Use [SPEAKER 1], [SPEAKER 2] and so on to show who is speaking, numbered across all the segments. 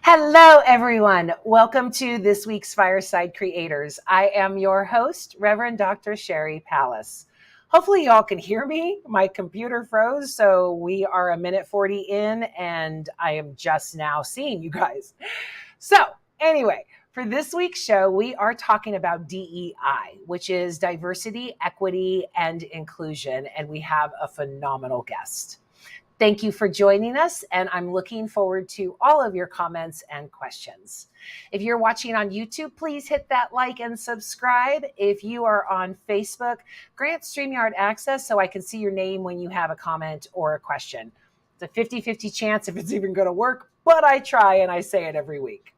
[SPEAKER 1] Hello, everyone. Welcome to this week's Fireside Creators. I am your host, Reverend Dr. Sheri Pallas. Hopefully y'all can hear me. My computer froze, so we are a minute 40 in, and I am just now seeing you guys. So anyway, for this week's show, we are talking about DEI, which is diversity, equity, and inclusion, and we have a phenomenal guest. Thank you for joining us, and I'm looking forward to all of your comments and questions. If you're watching on YouTube, please hit that like and subscribe. If you are on Facebook, grant StreamYard access so I can see your name when you have a comment or a question. It's a 50-50 chance if it's even going to work, but I try and I say it every week.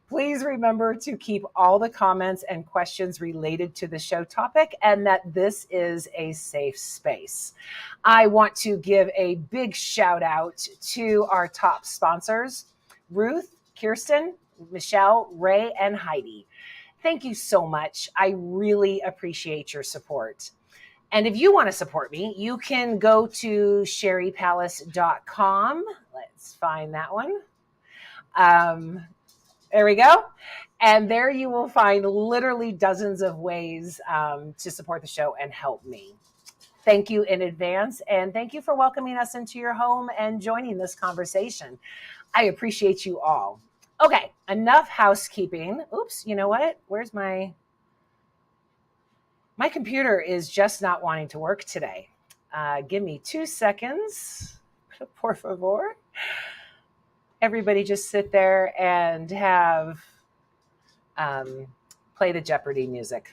[SPEAKER 1] Please remember to keep all the comments and questions related to the show topic and that this is a safe space. I want to give a big shout out to our top sponsors, Ruth, Kirsten, Michelle, Ray, and Heidi. Thank you so much. I really appreciate your support. And if you want to support me, you can go to sheripallas.com. Let's find that one. There we go. And there you will find literally dozens of ways to support the show and help me. Thank you in advance. And thank you for welcoming us into your home and joining this conversation. I appreciate you all. Okay, enough housekeeping. Oops, you know what? Where's my computer is just not wanting to work today. Give me 2 seconds. Por favor. Everybody just sit there and have play the Jeopardy music.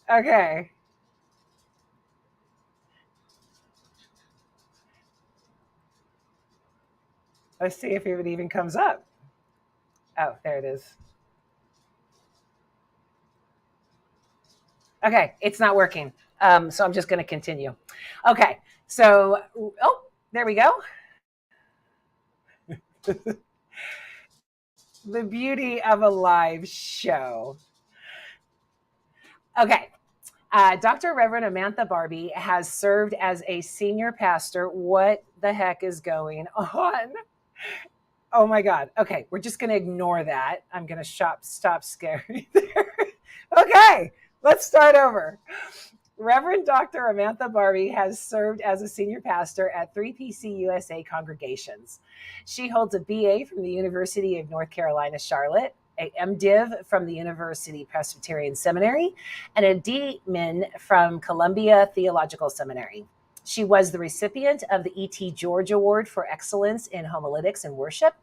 [SPEAKER 1] Okay. Let's see if it even comes up. Oh, there it is. Okay, it's not working. So I'm just going to continue. Okay, so, there we go. The beauty of a live show. Okay. Dr. Reverend Amantha Barbie has served as a senior pastor. What the heck is going on? Oh my God. Okay. We're just going to ignore that. I'm going to stop scaring there. Okay. Let's start over. Reverend Dr. Amantha Barbie has served as a senior pastor at 3 PCUSA congregations. She holds a BA from the University of North Carolina, Charlotte, a MDiv from the University Presbyterian Seminary, and a DMin from Columbia Theological Seminary. She was the recipient of the E.T. George Award for Excellence in Homiletics and Worship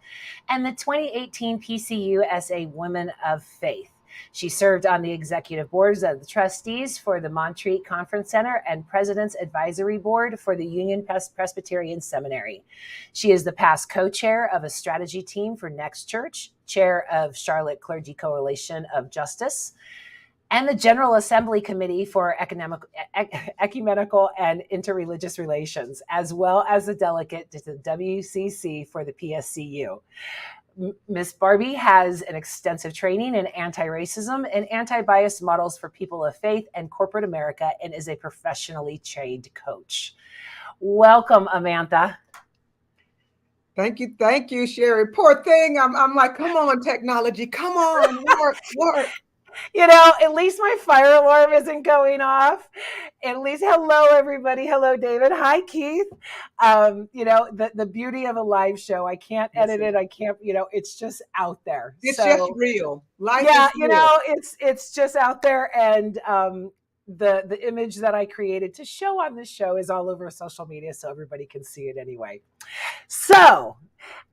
[SPEAKER 1] and the 2018 PCUSA Women of Faith. She served on the executive boards of the trustees for the Montreat Conference Center and President's Advisory Board for the Union Presbyterian Seminary. She is the past co-chair of a strategy team for Next Church, chair of Charlotte Clergy Coalition of Justice, and the General Assembly Committee for Ecumenical and Interreligious Relations, as well as a delegate to the WCC for the PSCU. Ms. Barbie has an extensive training in anti-racism and anti-bias models for people of faith and corporate America and is a professionally trained coach. Welcome, Amantha.
[SPEAKER 2] Thank you, Sheri. Poor thing. I'm like, come on, technology. Come on, work.
[SPEAKER 1] You know, at least my fire alarm isn't going off. At least, hello, everybody. Hello, David. Hi, Keith. You know, the beauty of a live show, I can't edit it. I can't, it's just out there.
[SPEAKER 2] It's just real. Life
[SPEAKER 1] is
[SPEAKER 2] real.
[SPEAKER 1] It's just out there. And the image that I created to show on this show is all over social media, so everybody can see it anyway. So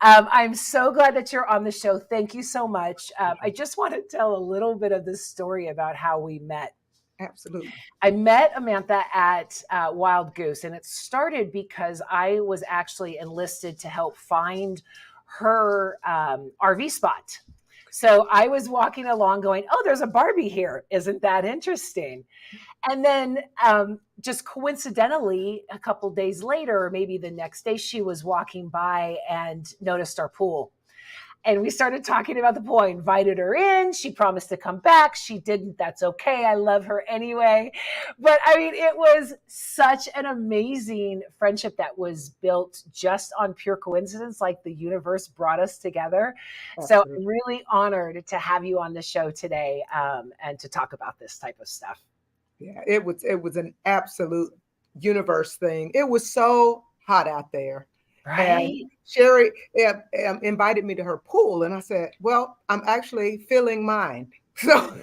[SPEAKER 1] I'm so glad that you're on the show. Thank you so much. I just want to tell a little bit of this story about how we met.
[SPEAKER 2] Absolutely.
[SPEAKER 1] I met Amantha at Wild Goose, and it started because I was actually enlisted to help find her RV spot. So I was walking along going, oh, there's a Barbie here. Isn't that interesting? And then just coincidentally, a couple days later, or maybe the next day, she was walking by and noticed our pool. And we started talking about the pool. I invited her in. She promised to come back. She didn't. That's okay. I love her anyway. But I mean, it was such an amazing friendship that was built just on pure coincidence, like the universe brought us together. So
[SPEAKER 2] Absolutely.
[SPEAKER 1] I'm really honored to have you on the show today, and to talk about this type of stuff.
[SPEAKER 2] Yeah, it was an absolute universe thing. It was so hot out there. And
[SPEAKER 1] Right?
[SPEAKER 2] Sheri invited me to her pool, and I said, "Well, I'm actually filling mine." So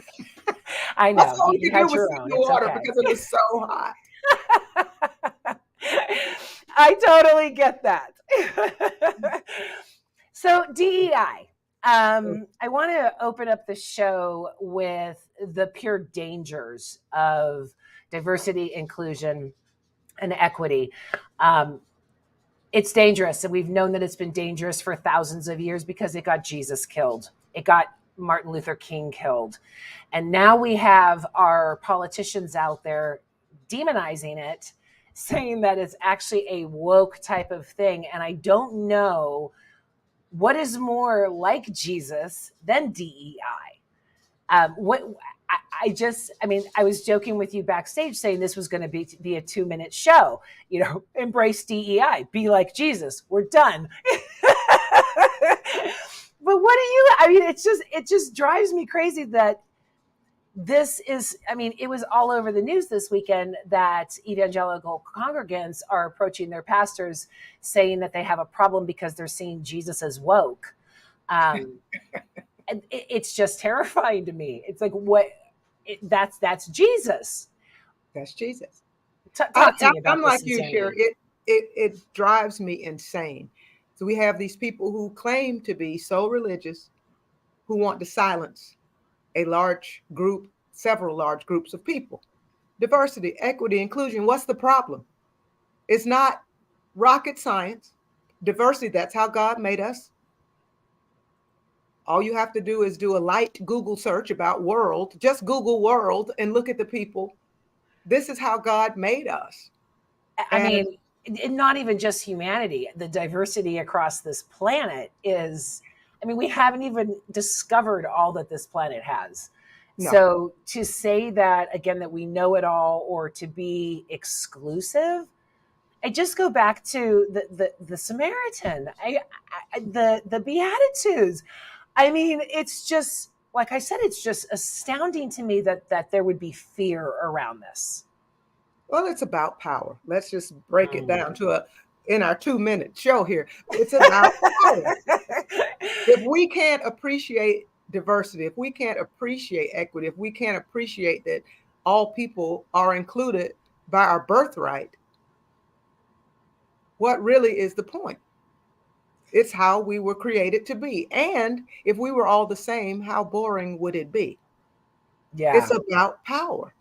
[SPEAKER 1] I
[SPEAKER 2] that's
[SPEAKER 1] know.
[SPEAKER 2] all we
[SPEAKER 1] You
[SPEAKER 2] could do
[SPEAKER 1] had
[SPEAKER 2] was
[SPEAKER 1] your
[SPEAKER 2] sit in
[SPEAKER 1] own.
[SPEAKER 2] the
[SPEAKER 1] It's
[SPEAKER 2] water
[SPEAKER 1] okay.
[SPEAKER 2] because it was so hot.
[SPEAKER 1] I totally get that. So DEI. I want to open up the show with the pure dangers of diversity, inclusion, and equity. Um, it's dangerous, and we've known that it's been dangerous for thousands of years because it got Jesus killed. It got Martin Luther King killed. And now we have our politicians out there demonizing it, saying that it's actually a woke type of thing. And I don't know what is more like Jesus than DEI. What I mean, I was joking with you backstage saying this was going to be a 2-minute show. Embrace DEI, be like Jesus. We're done. But what do you? I mean, it just drives me crazy that this is, I mean, it was all over the news this weekend that evangelical congregants are approaching their pastors saying that they have a problem because they're seeing Jesus as woke. Um, and it's just terrifying to me. It's like, that's Jesus.
[SPEAKER 2] That's Jesus.
[SPEAKER 1] Talk to me
[SPEAKER 2] I'm
[SPEAKER 1] about this
[SPEAKER 2] like you, Sheri.
[SPEAKER 1] insanity.
[SPEAKER 2] It drives me insane. So we have these people who claim to be so religious, who want to silence a large group, several large groups of people. Diversity, equity, inclusion. What's the problem? It's not rocket science. Diversity, that's how God made us. All you have to do is do a light Google search about world, just Google world and look at the people. This is how God made us.
[SPEAKER 1] I
[SPEAKER 2] And
[SPEAKER 1] mean, not even just humanity, the diversity across this planet is, I mean, we haven't even discovered all that this planet has.
[SPEAKER 2] no,
[SPEAKER 1] So to say that, again, that we know it all or to be exclusive, I just go back to the Samaritan, the Beatitudes. I mean, it's just, like I said, it's just astounding to me that there would be fear around this.
[SPEAKER 2] well, it's about power. Let's just break it
[SPEAKER 1] Mm.
[SPEAKER 2] down to in our 2 minute show here. It's about power. If we can't appreciate diversity, if we can't appreciate equity, if we can't appreciate that all people are included by our birthright, what really is the point? It's how we were created to be. And if we were all the same, how boring would it be? It's
[SPEAKER 1] Yeah.
[SPEAKER 2] about power.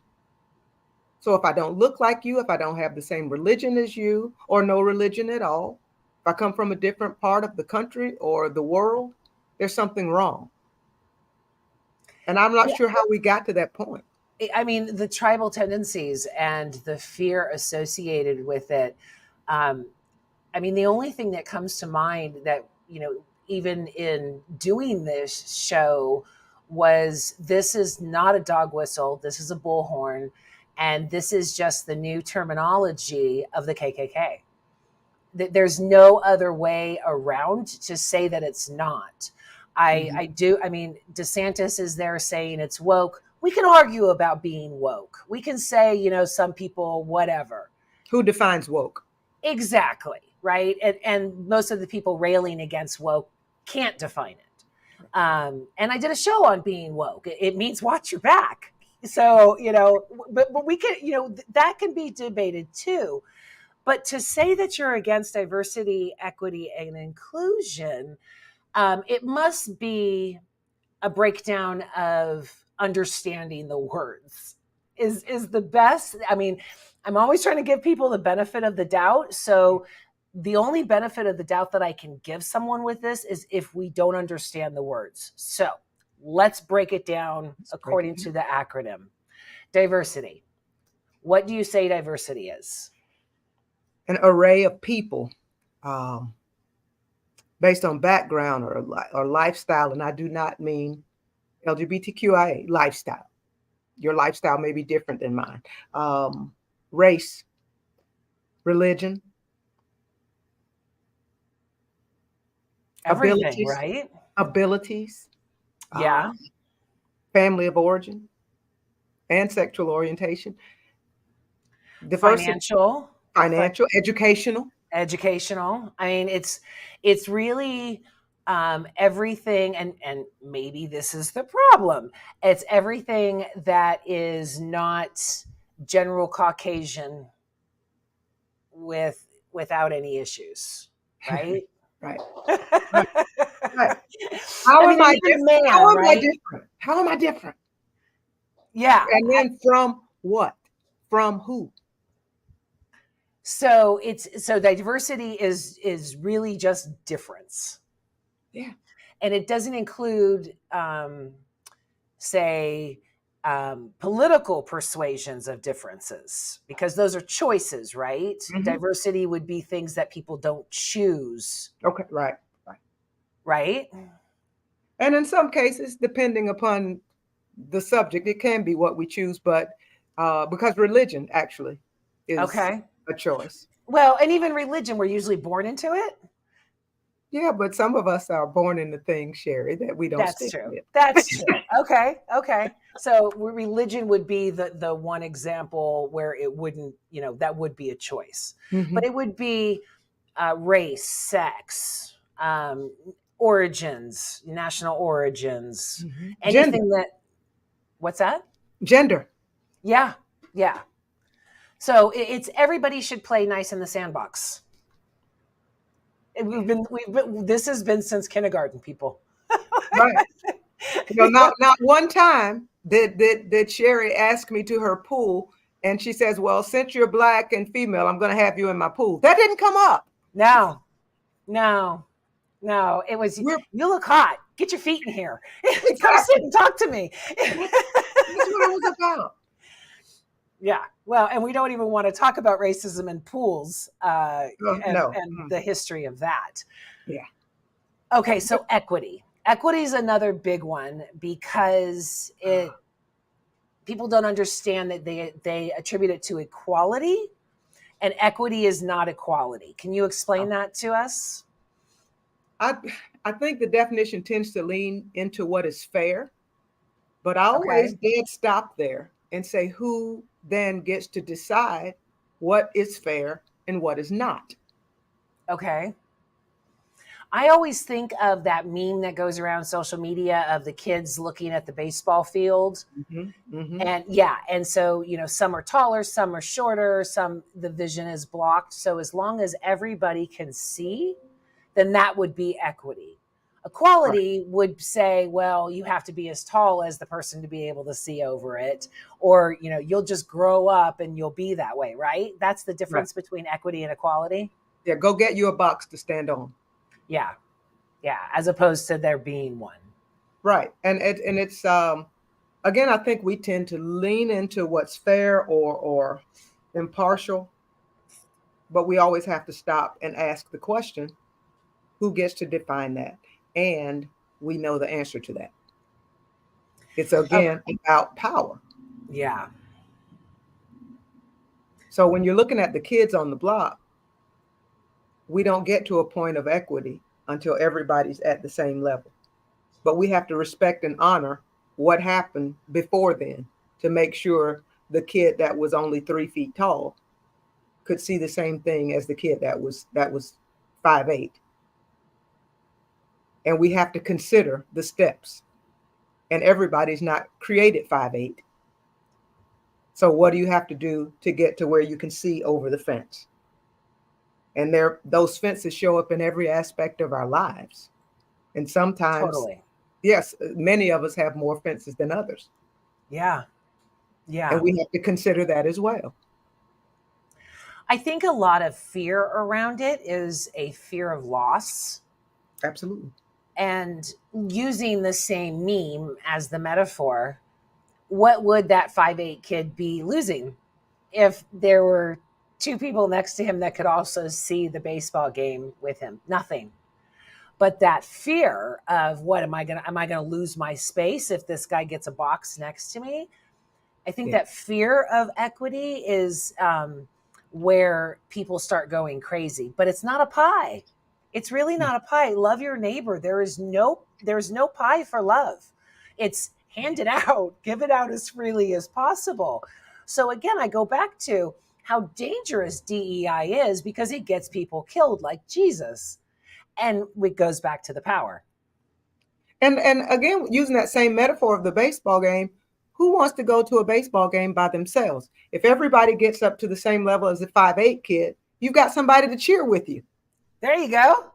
[SPEAKER 2] So if I don't look like you, if I don't have the same religion as you, or no religion at all, if I come from a different part of the country or the world, there's something wrong. And I'm not
[SPEAKER 1] Yeah.
[SPEAKER 2] sure how we got to that point.
[SPEAKER 1] I mean, the tribal tendencies and the fear associated with it. Um, I mean, the only thing that comes to mind that, even in doing this show was this is not a dog whistle, this is a bullhorn, and this is just the new terminology of the KKK. There's no other way around to say that it's not.
[SPEAKER 2] Mhm.
[SPEAKER 1] I mean, DeSantis is there saying it's woke. We can argue about being woke. We can say, some people, whatever.
[SPEAKER 2] Who defines woke?
[SPEAKER 1] Exactly. Right. And most of the people railing against woke can't define it. And I did a show on being woke. It means watch your back. So, but we can, that can be debated too. But to say that you're against diversity, equity, and inclusion, it must be a breakdown of understanding the words. Is the best. I mean, I'm always trying to give people the benefit of the doubt. So the only benefit of the doubt that I can give someone with this is if we don't understand the words. So let's break it down
[SPEAKER 2] Let's break it
[SPEAKER 1] according
[SPEAKER 2] down.
[SPEAKER 1] to the acronym. Diversity. What do you say diversity is?
[SPEAKER 2] An array of people, um, based on background or lifestyle, and I do not mean LGBTQIA lifestyle. Your lifestyle may be different than mine. Race, religion,
[SPEAKER 1] Everything,
[SPEAKER 2] abilities,
[SPEAKER 1] right?
[SPEAKER 2] abilities, uh,
[SPEAKER 1] Yeah.
[SPEAKER 2] family of origin, and sexual orientation, diversity,
[SPEAKER 1] Financial,
[SPEAKER 2] financial, educational.
[SPEAKER 1] educational. I mean, it's really everything, and maybe this is the problem. It's everything that is not general Caucasian without any issues, right?
[SPEAKER 2] Right,
[SPEAKER 1] I
[SPEAKER 2] right, right. How
[SPEAKER 1] mean,
[SPEAKER 2] am I
[SPEAKER 1] and even
[SPEAKER 2] different? How
[SPEAKER 1] man,
[SPEAKER 2] am I
[SPEAKER 1] right?
[SPEAKER 2] different? How am I different?
[SPEAKER 1] Yeah.
[SPEAKER 2] And then from what? From who?
[SPEAKER 1] So diversity is really just difference,
[SPEAKER 2] Yeah.
[SPEAKER 1] and it doesn't include say political persuasions of differences, because those are choices, right?
[SPEAKER 2] Hmm.
[SPEAKER 1] Diversity would be things that people don't choose,
[SPEAKER 2] Okay. Right. Right.
[SPEAKER 1] right?
[SPEAKER 2] And in some cases, depending upon the subject, it can be what we choose, but because religion actually is
[SPEAKER 1] Okay.
[SPEAKER 2] a choice.
[SPEAKER 1] Well, and even religion, we're usually born into it.
[SPEAKER 2] Yeah, but some of us are born into things, Sheri, that we don't
[SPEAKER 1] That's
[SPEAKER 2] stick
[SPEAKER 1] true.
[SPEAKER 2] with.
[SPEAKER 1] That's true. Okay. Okay. So religion would be the one example where it wouldn't, that would be a choice, but
[SPEAKER 2] Hmm.
[SPEAKER 1] it would be race, sex, origins, national origins,
[SPEAKER 2] Hmm. Gender,
[SPEAKER 1] anything that. What's that?
[SPEAKER 2] gender.
[SPEAKER 1] Yeah. Yeah. So it's everybody should play nice in the sandbox. And this has been since kindergarten, people.
[SPEAKER 2] Right. Not one time did Sheri ask me to her pool, and she says, "Well, since you're black and female, I'm going to have you in my pool." That didn't come up.
[SPEAKER 1] No, no, no. It was,
[SPEAKER 2] We're
[SPEAKER 1] you look hot. Get your feet in here. Come sit
[SPEAKER 2] exactly
[SPEAKER 1] and talk to me.
[SPEAKER 2] that's what it was about.
[SPEAKER 1] Yeah. Well, and we don't even want to talk about racism in pools
[SPEAKER 2] No.
[SPEAKER 1] and the history of that.
[SPEAKER 2] Yeah.
[SPEAKER 1] Okay, so equity. Equity is another big one because people don't understand that they attribute it to equality, and equity is not equality. Can you explain that to us?
[SPEAKER 2] I I think the definition tends to lean into what is fair, but I always
[SPEAKER 1] Okay.
[SPEAKER 2] did stop there and say who then gets to decide what is fair and what is not.
[SPEAKER 1] Okay. I always think of that meme that goes around social media of the kids looking at the baseball field.
[SPEAKER 2] Hmm. Hmm.
[SPEAKER 1] And yeah, and so, some are taller, some are shorter, some the vision is blocked. So as long as everybody can see, then that would be equity.
[SPEAKER 2] Right.
[SPEAKER 1] Equality would say, well, you have to be as tall as the person to be able to see over it, or you'll just grow up and you'll be that way, right? That's the
[SPEAKER 2] Right.
[SPEAKER 1] difference between equity and equality.
[SPEAKER 2] Yeah. Go get you a box to stand on.
[SPEAKER 1] Yeah, yeah, as opposed to there being one.
[SPEAKER 2] Right. And it's again, I think we tend to lean into what's fair or impartial, but we always have to stop and ask the question, who gets to define that? And we know the answer to that. It's
[SPEAKER 1] Oh,
[SPEAKER 2] again about power.
[SPEAKER 1] yeah,
[SPEAKER 2] So when you're looking at the kids on the block, we don't get to a point of equity until everybody's at the same level. But we have to respect and honor what happened before then to make sure the kid that was only 3 feet tall could see the same thing as the kid that was 5'8". And we have to consider the steps. And everybody's not created 5'8". So what do you have to do to get to where you can see over the fence? And those fences show up in every aspect of our lives. And sometimes,
[SPEAKER 1] totally.
[SPEAKER 2] yes, many of us have more fences than others.
[SPEAKER 1] Yeah,
[SPEAKER 2] And
[SPEAKER 1] yeah.
[SPEAKER 2] we have to consider that as well.
[SPEAKER 1] I think a lot of fear around it is a fear of loss.
[SPEAKER 2] Absolutely.
[SPEAKER 1] And using the same meme as the metaphor, what would that 5'8" kid be losing if there were two people next to him that could also see the baseball game with him? Nothing. But that fear of what am I going to lose my space if this guy gets a box next to me? I think
[SPEAKER 2] Yeah.
[SPEAKER 1] that fear of equity is where people start going crazy, but it's not a pie. It's really not a pie. Love your neighbor. There's no pie for love. It's hand it out, give it out as freely as possible. So again, I go back to how dangerous DEI is because it gets people killed like Jesus. And it goes back to the power.
[SPEAKER 2] And again, using that same metaphor of the baseball game, who wants to go to a baseball game by themselves? If everybody gets up to the same level as a 5'8" kid, you've got somebody to cheer with you.
[SPEAKER 1] There you go.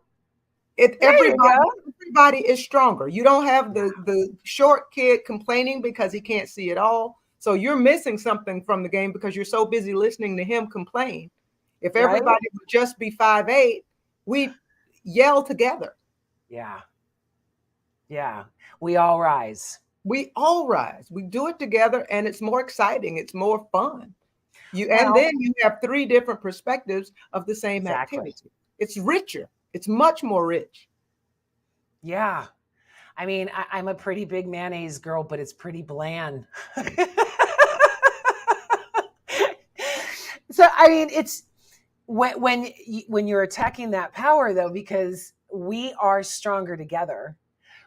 [SPEAKER 2] If
[SPEAKER 1] There you go.
[SPEAKER 2] everybody is stronger. You don't have the short kid complaining because he can't see it all. So you're missing something from the game because you're so busy listening to him complain. If
[SPEAKER 1] Right?
[SPEAKER 2] everybody would just be 5'8", we'd yell together.
[SPEAKER 1] Yeah. Yeah. We all rise.
[SPEAKER 2] We all rise. We do it together, and it's more exciting. It's more fun.
[SPEAKER 1] Well,
[SPEAKER 2] And then you have 3 different perspectives of the same
[SPEAKER 1] exactly.
[SPEAKER 2] activity. It's richer. It's much more rich.
[SPEAKER 1] Yeah. I mean, I'm a pretty big mayonnaise girl, but it's pretty bland. So, I mean, it's when you're attacking that power, though, because we are stronger together.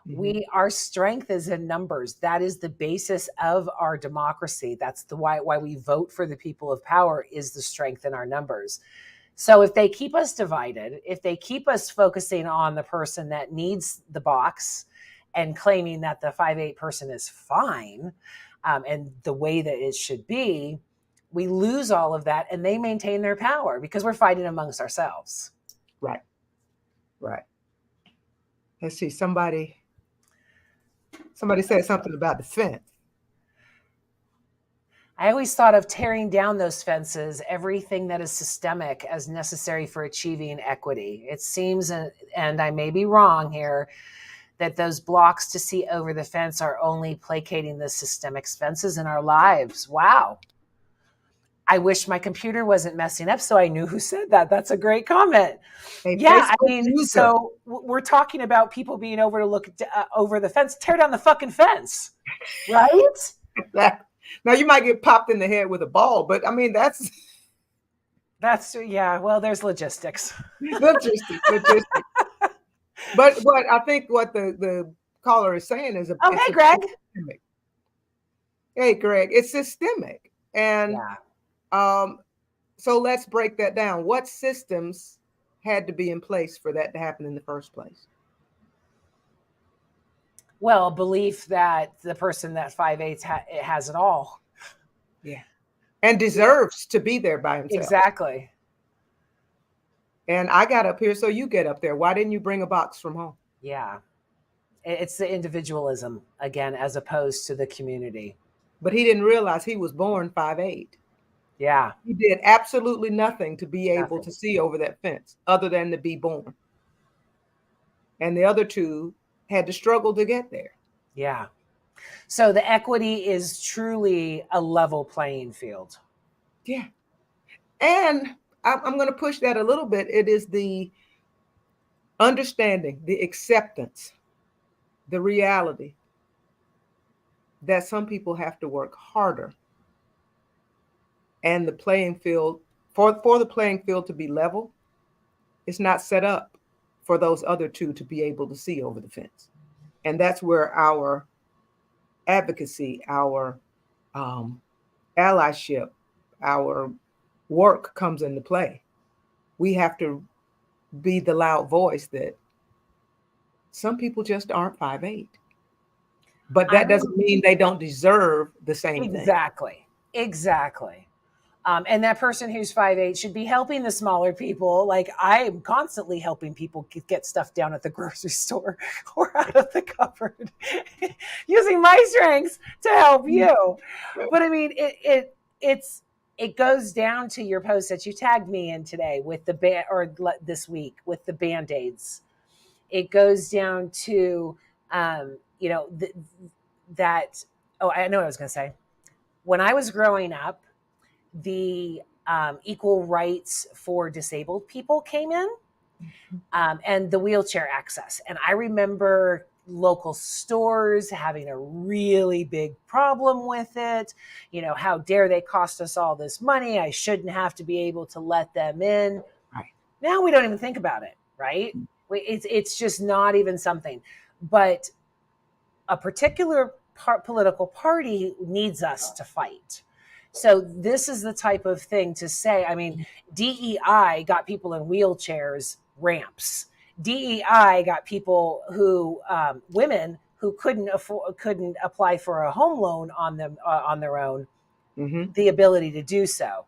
[SPEAKER 2] Mm-hmm.
[SPEAKER 1] Our strength is in numbers. That is the basis of our democracy. That's the why we vote for the people of power is the strength in our numbers. So if they keep us divided, if they keep us focusing on the person that needs the box and claiming that the 5'8" person is fine and the way that it should be, we lose all of that and they maintain their power because we're fighting amongst ourselves.
[SPEAKER 2] Right. Right. Let's see. Somebody said something about the fence.
[SPEAKER 1] I always thought of tearing down those fences, everything that is systemic as necessary for achieving equity. It seems, and I may be wrong here, that those blocks to see over the fence are only placating the systemic fences in our lives. Wow. I wish my computer wasn't messing up so I knew who said that. That's a great comment. Yeah, I mean, so we're talking about people being over to look over the fence. Tear down the fucking fence, right?
[SPEAKER 2] Now you might get popped in the head with a ball, but I mean that's
[SPEAKER 1] yeah. Well, there's logistics.
[SPEAKER 2] logistics. But what I think what the caller is saying is
[SPEAKER 1] hey, Greg.
[SPEAKER 2] Systemic. Hey, Greg, it's systemic, and so let's break that down. What systems had to be in place for that to happen in the first place?
[SPEAKER 1] Well, belief that the person that 5'8" has it all.
[SPEAKER 2] Yeah. And deserves to be there by himself.
[SPEAKER 1] Exactly.
[SPEAKER 2] And I got up here, so you get up there. Why didn't you bring a box from home?
[SPEAKER 1] Yeah. It's the individualism, again, as opposed to the community.
[SPEAKER 2] But he didn't realize he was born 5'8".
[SPEAKER 1] Yeah.
[SPEAKER 2] He did absolutely nothing to be able to see over that fence other than to be born. And the other 2 had to struggle to get there.
[SPEAKER 1] Yeah. So the equity is truly a level playing field.
[SPEAKER 2] Yeah. And I'm going to push that a little bit. It is the understanding, the acceptance, the reality that some people have to work harder. And the playing field, for the playing field to be level, it's not set up for those other 2 to be able to see over the fence. And that's where our advocacy, our allyship, our work comes into play. We have to be the loud voice that some people just aren't 5'8". But that doesn't mean they don't deserve the same thing.
[SPEAKER 1] Exactly. And that person who's 5'8" should be helping the smaller people. Like I'm constantly helping people get stuff down at the grocery store or out of the cupboard using my strengths to help you. But I mean, it goes down to your post that you tagged me in today with the or this week with the Band-Aids. It goes down to, that, I know what I was going to say. When I was growing up, the equal rights for disabled people came in. and the wheelchair access. And I remember local stores having a really big problem with it. You know, how dare they cost us all this money? I shouldn't have to be able to let them in.
[SPEAKER 2] Right.
[SPEAKER 1] Now we don't even think about it, right? It's just not even something. But a particular political party needs us to fight. So this is the type of thing to say. I mean, DEI got people in wheelchairs ramps. DEI got people who women who couldn't apply for a home loan on them on their own, the ability to do so.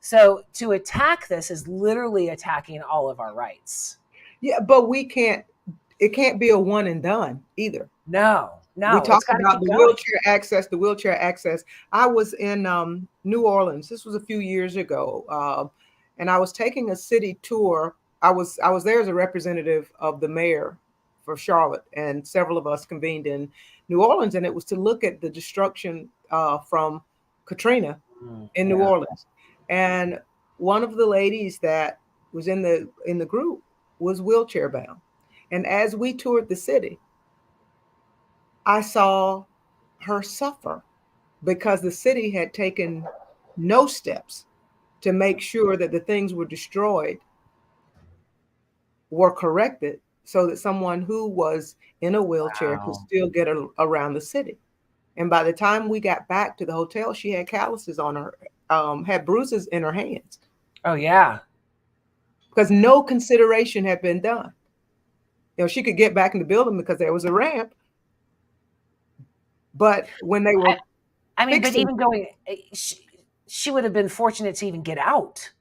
[SPEAKER 1] So to attack this is literally attacking all of our rights.
[SPEAKER 2] Yeah, but it can't be a one and done either.
[SPEAKER 1] No,
[SPEAKER 2] We
[SPEAKER 1] it's
[SPEAKER 2] talked
[SPEAKER 1] got to
[SPEAKER 2] about
[SPEAKER 1] keep
[SPEAKER 2] the
[SPEAKER 1] going.
[SPEAKER 2] wheelchair access. I was in New Orleans. This was a few years ago, and I was taking a city tour. I was there as a representative of the mayor for Charlotte, and several of us convened in New Orleans, and it was to look at the destruction from Katrina in New
[SPEAKER 1] Yeah.
[SPEAKER 2] Orleans. And one of the ladies that was in the group was wheelchair bound, and as we toured the city, I saw her suffer because the city had taken no steps to make sure that the things were destroyed were corrected so that someone who was in a wheelchair could
[SPEAKER 1] Wow.
[SPEAKER 2] still get around the city. And by the time we got back to the hotel, she had calluses on her, had bruises in her hands
[SPEAKER 1] Oh yeah.
[SPEAKER 2] because no consideration had been done. You know, she could get back in the building because there was a ramp, but when they were
[SPEAKER 1] I mean, but
[SPEAKER 2] fixing,
[SPEAKER 1] even going, she would have been fortunate to even get out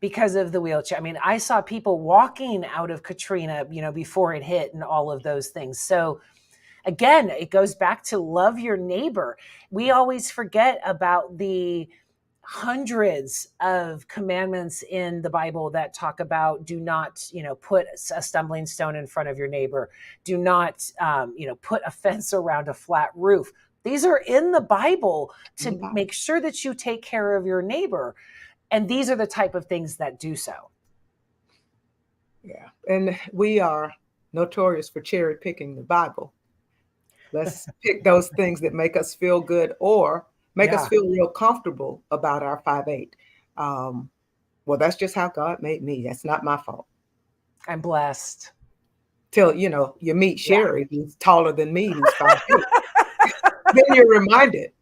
[SPEAKER 1] because of the wheelchair. I mean, I saw people walking out of Katrina, you know, before it hit and all of those things. So again, it goes back to love your neighbor. We always forget about the hundreds of commandments in the Bible that talk about do not, you know, put a stumbling stone in front of your neighbor. Do not, you know, put a fence around a flat roof. These are in the Bible to make sure that you take care of your neighbor. And these are the type of things that do so.
[SPEAKER 2] yeah, and we are notorious for cherry picking the Bible. Let's pick those things that make us feel good or make us
[SPEAKER 1] Yeah.
[SPEAKER 2] feel real comfortable about our 5'8". Well, that's just how God made me. That's not my fault.
[SPEAKER 1] I'm blessed.
[SPEAKER 2] Till you meet
[SPEAKER 1] Yeah.
[SPEAKER 2] Sheri, who's taller than me, who's 5'8". Then you're reminded.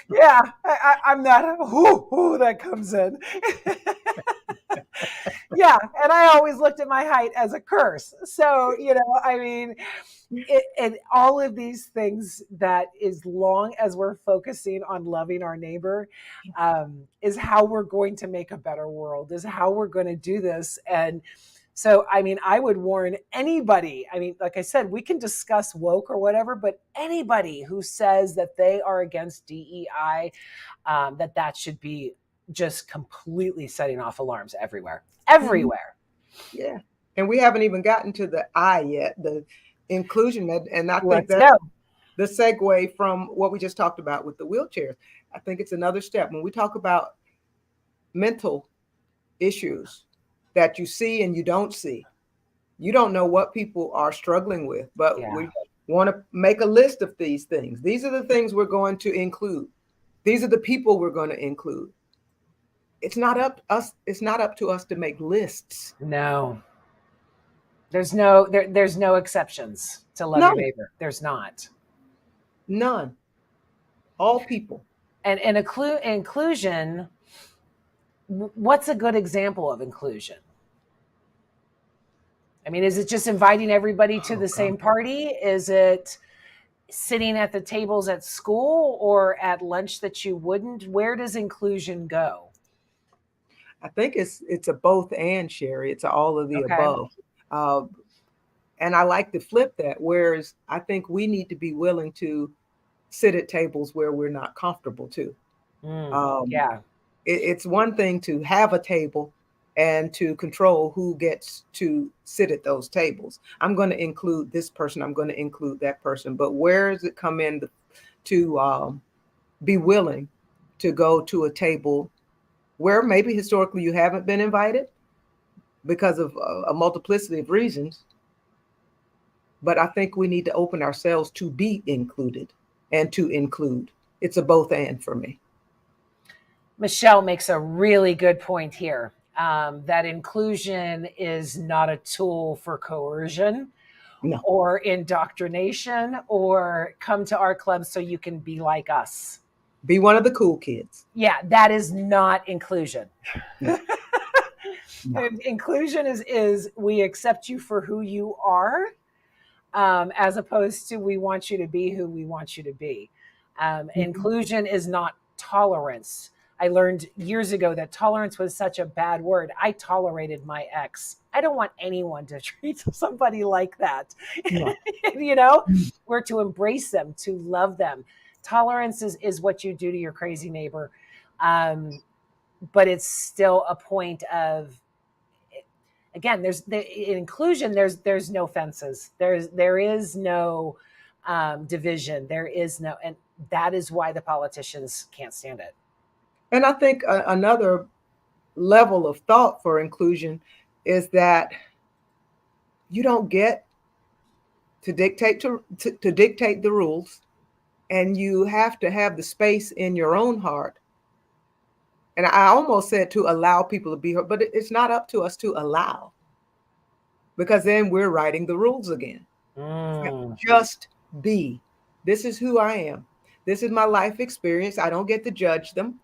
[SPEAKER 1] Yeah. I'm not who that comes in. Yeah. And I always looked at my height as a curse. So, you know, I mean, and all of these things, that as long as we're focusing on loving our neighbor, is how we're going to make a better world, is how we're going to do this. And so, I mean, I would warn anybody. I mean, like I said, we can discuss woke or whatever, but anybody who says that they are against DEI, that should be just completely setting off alarms everywhere. Everywhere.
[SPEAKER 2] Yeah. And we haven't even gotten to the I yet, the inclusion. And I think
[SPEAKER 1] Let's
[SPEAKER 2] that's
[SPEAKER 1] go.
[SPEAKER 2] the segue from what we just talked about with the wheelchairs. I think it's another step. When we talk about mental issues that you see and you don't see, you don't know what people are struggling with, but
[SPEAKER 1] Yeah.
[SPEAKER 2] we want to make a list of these things. These are the things we're going to include. These are the people we're going to include. It's not up to us to make lists.
[SPEAKER 1] No. There's no exceptions to love
[SPEAKER 2] No,
[SPEAKER 1] your neighbor. There's not.
[SPEAKER 2] none. All people.
[SPEAKER 1] And inclusion, what's a good example of inclusion? I mean, is it just inviting everybody to the same party? Is it sitting at the tables at school or at lunch that you wouldn't? Where does inclusion go?
[SPEAKER 2] I think it's a both and, Sheri. It's all of the
[SPEAKER 1] Okay.
[SPEAKER 2] above. And I like to flip that. Whereas I think we need to be willing to sit at tables where we're not comfortable too.
[SPEAKER 1] Yeah.
[SPEAKER 2] It's one thing to have a table and to control who gets to sit at those tables. I'm going to include this person. I'm going to include that person. But where does it come in to be willing to go to a table where maybe historically you haven't been invited because of a multiplicity of reasons. But I think we need to open ourselves to be included and to include. It's a both and for me.
[SPEAKER 1] Michelle makes a really good point here, that inclusion is not a tool for coercion
[SPEAKER 2] No.
[SPEAKER 1] or indoctrination or come to our club so you can be like us.
[SPEAKER 2] Be one of the cool kids.
[SPEAKER 1] Yeah, that is not inclusion.
[SPEAKER 2] No. No.
[SPEAKER 1] Inclusion is we accept you for who you are, as opposed to we want you to be who we want you to be. Inclusion is not tolerance. I learned years ago that tolerance was such a bad word. I tolerated my ex. I don't want anyone to treat somebody like that.
[SPEAKER 2] No.
[SPEAKER 1] You know, we're to embrace them, to love them. Tolerance is what you do to your crazy neighbor. But it's still a point of, again, in inclusion, there's no fences. There is no division. There is no, and that is why the politicians can't stand it.
[SPEAKER 2] And I think another level of thought for inclusion is that you don't get to dictate to dictate the rules, and you have to have the space in your own heart. And I almost said to allow people to be hurt, but it's not up to us to allow, because then we're writing the rules again. Just be. This is who I am. This is my life experience. I don't get to judge them.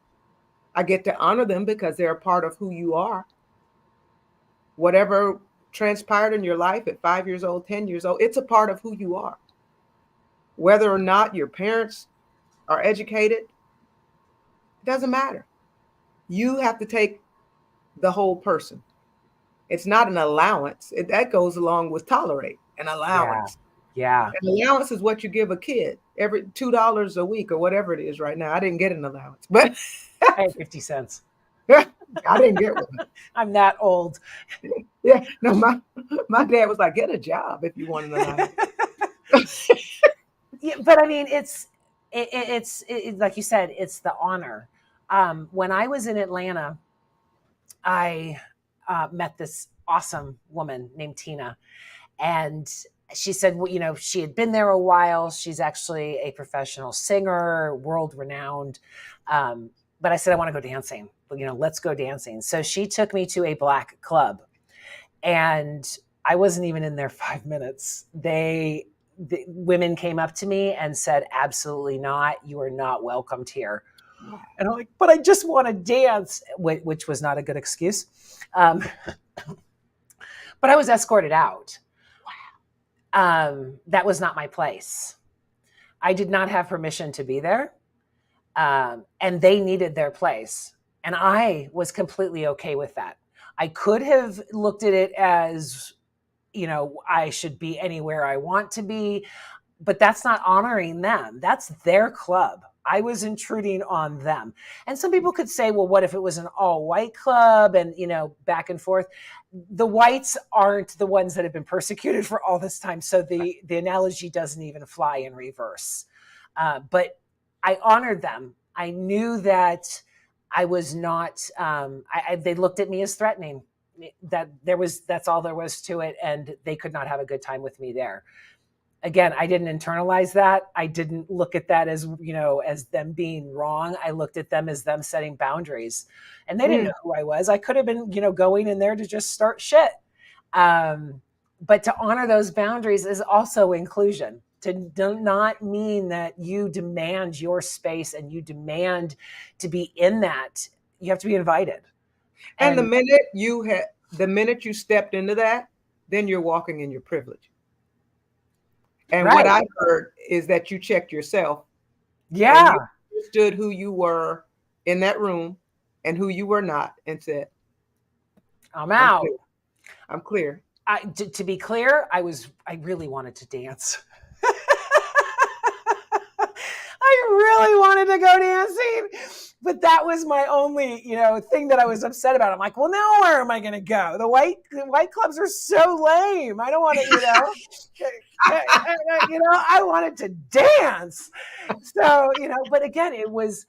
[SPEAKER 2] I get to honor them because they're a part of who you are. Whatever transpired in your life at 5 years old, 10 years old, it's a part of who you are. Whether or not your parents are educated, it doesn't matter. You have to take the whole person. It's not an allowance. That goes along with tolerate, an allowance.
[SPEAKER 1] Yeah.
[SPEAKER 2] An allowance is what you give a kid every $2 a week or whatever it is right now. I didn't get an allowance, but
[SPEAKER 1] I had 50 cents.
[SPEAKER 2] I didn't get one.
[SPEAKER 1] I'm that old.
[SPEAKER 2] Yeah, no, my dad was like, get a job if you want an allowance.
[SPEAKER 1] Yeah, but I mean, it's like you said, it's the honor. When I was in Atlanta, I met this awesome woman named Tina, and she said, well, you know, she had been there a while. She's actually a professional singer, world renowned. But I said, I want to go dancing. You know, let's go dancing. So she took me to a black club, and I wasn't even in there 5 minutes. The women came up to me and said, absolutely not. You are not welcomed here. And I'm like, but I just want to dance, which was not a good excuse. But I was escorted out. That was not my place. I did not have permission to be there. And they needed their place. And I was completely okay with that. I could have looked at it as, you know, I should be anywhere I want to be, but that's not honoring them. That's their club. I was intruding on them. And some people could say, well, what if it was an all white club and, you know, back and forth? The whites aren't the ones that have been persecuted for all this time. So the analogy doesn't even fly in reverse. But I honored them. I knew that I was not, they looked at me as threatening, that's all there was to it. And they could not have a good time with me there. Again, I didn't internalize that. I didn't look at that as, you know, as them being wrong. I looked at them as them setting boundaries, and they didn't know who I was. I could have been, you know, going in there to just start shit. But to honor those boundaries is also inclusion. To do not mean that you demand your space and you demand to be in that. You have to be invited.
[SPEAKER 2] And the minute you stepped into that, then you're walking in your privilege. And
[SPEAKER 1] right.
[SPEAKER 2] What I heard is that you checked yourself.
[SPEAKER 1] Yeah.
[SPEAKER 2] And you understood who you were in that room and who you were not, and said,
[SPEAKER 1] I'm out.
[SPEAKER 2] I'm clear.
[SPEAKER 1] To be clear, I really wanted to dance. I really wanted to go dancing, but that was my only, you know, thing that I was upset about. I'm like, well, now where am I going to go? The white clubs are so lame. I don't want to, you know, I wanted to dance. So, you know, but again, it was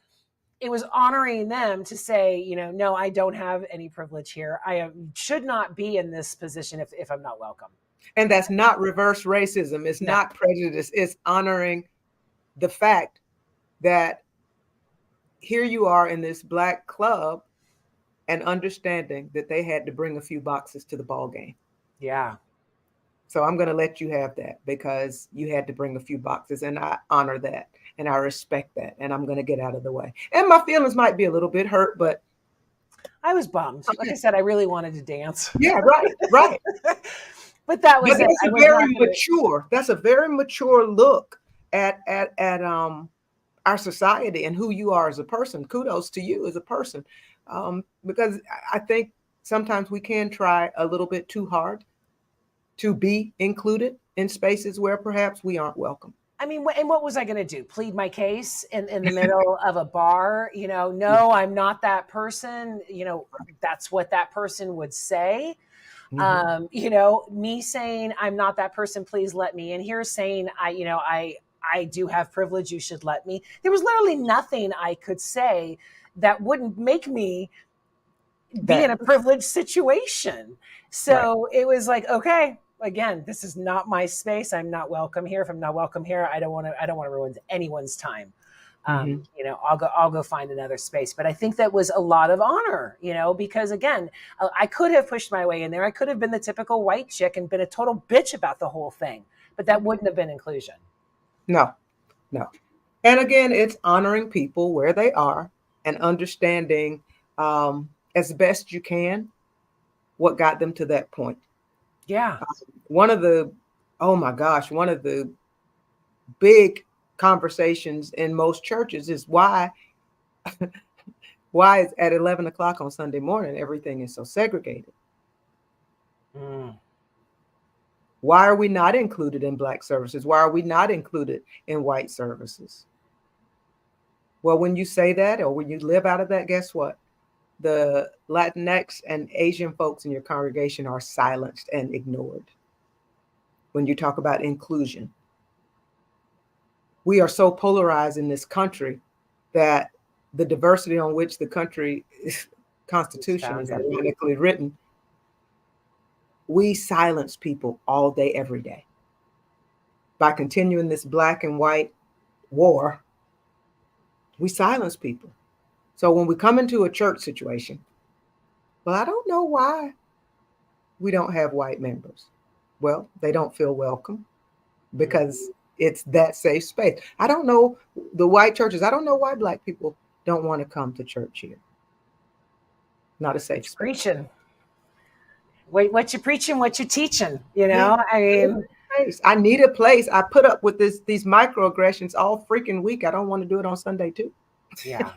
[SPEAKER 1] it was honoring them to say, no, I don't have any privilege here. Should not be in this position if I'm not welcome.
[SPEAKER 2] And that's not reverse racism. It's not prejudice. It's honoring the fact that here you are in this Black club and understanding that they had to bring a few boxes to the ball game.
[SPEAKER 1] Yeah.
[SPEAKER 2] So I'm going to let you have that because you had to bring a few boxes, and I honor that and I respect that, and I'm going to get out of the way. And my feelings might be a little bit hurt, but
[SPEAKER 1] I was bummed. Like I said, I really wanted to dance.
[SPEAKER 2] Yeah, right.
[SPEAKER 1] But that was
[SPEAKER 2] That's a very mature. That's a very mature look at our society and who you are as a person. Kudos to you as a person, because I think sometimes we can try a little bit too hard to be included in spaces where perhaps we aren't welcome.
[SPEAKER 1] I mean, and what was I going to do? Plead my case in the middle of a bar? No, I'm not that person. That's what that person would say. Mm-hmm. Me saying I'm not that person, please let me in here, saying I do have privilege, you should let me. There was literally nothing I could say that wouldn't make me be in a privileged situation. So It was like, okay, again, this is not my space. I'm not welcome here. If I'm not welcome here, I don't want to ruin anyone's time. I'll go find another space. But I think that was a lot of honor, because again, I could have pushed my way in there. I could have been the typical white chick and been a total bitch about the whole thing, but that wouldn't have been inclusion.
[SPEAKER 2] No. And again, it's honoring people where they are and understanding as best you can what got them to that point.
[SPEAKER 1] Yeah.
[SPEAKER 2] One of the big conversations in most churches is why is at 11 o'clock on Sunday morning everything is so segregated. Why are we not included in Black services? Why are we not included in white services? Well, when you say that, or when you live out of that, guess what? The Latinx and Asian folks in your congregation are silenced and ignored. When you talk about inclusion, we are so polarized in this country that the diversity on which the country Constitution is ironically written, we silence people all day, every day. By continuing this Black and white war, we silence people. So when we come into a church situation, well, I don't know why we don't have white members. Well, they don't feel welcome because it's that safe space. I don't know the white churches. I don't know why Black people don't want to come to church here. Not a safe space.
[SPEAKER 1] Preaching. Wait, what you preaching, what you teaching, I mean,
[SPEAKER 2] I need a place. I put up with these microaggressions all freaking week. I don't want to do it on Sunday too.
[SPEAKER 1] Yeah.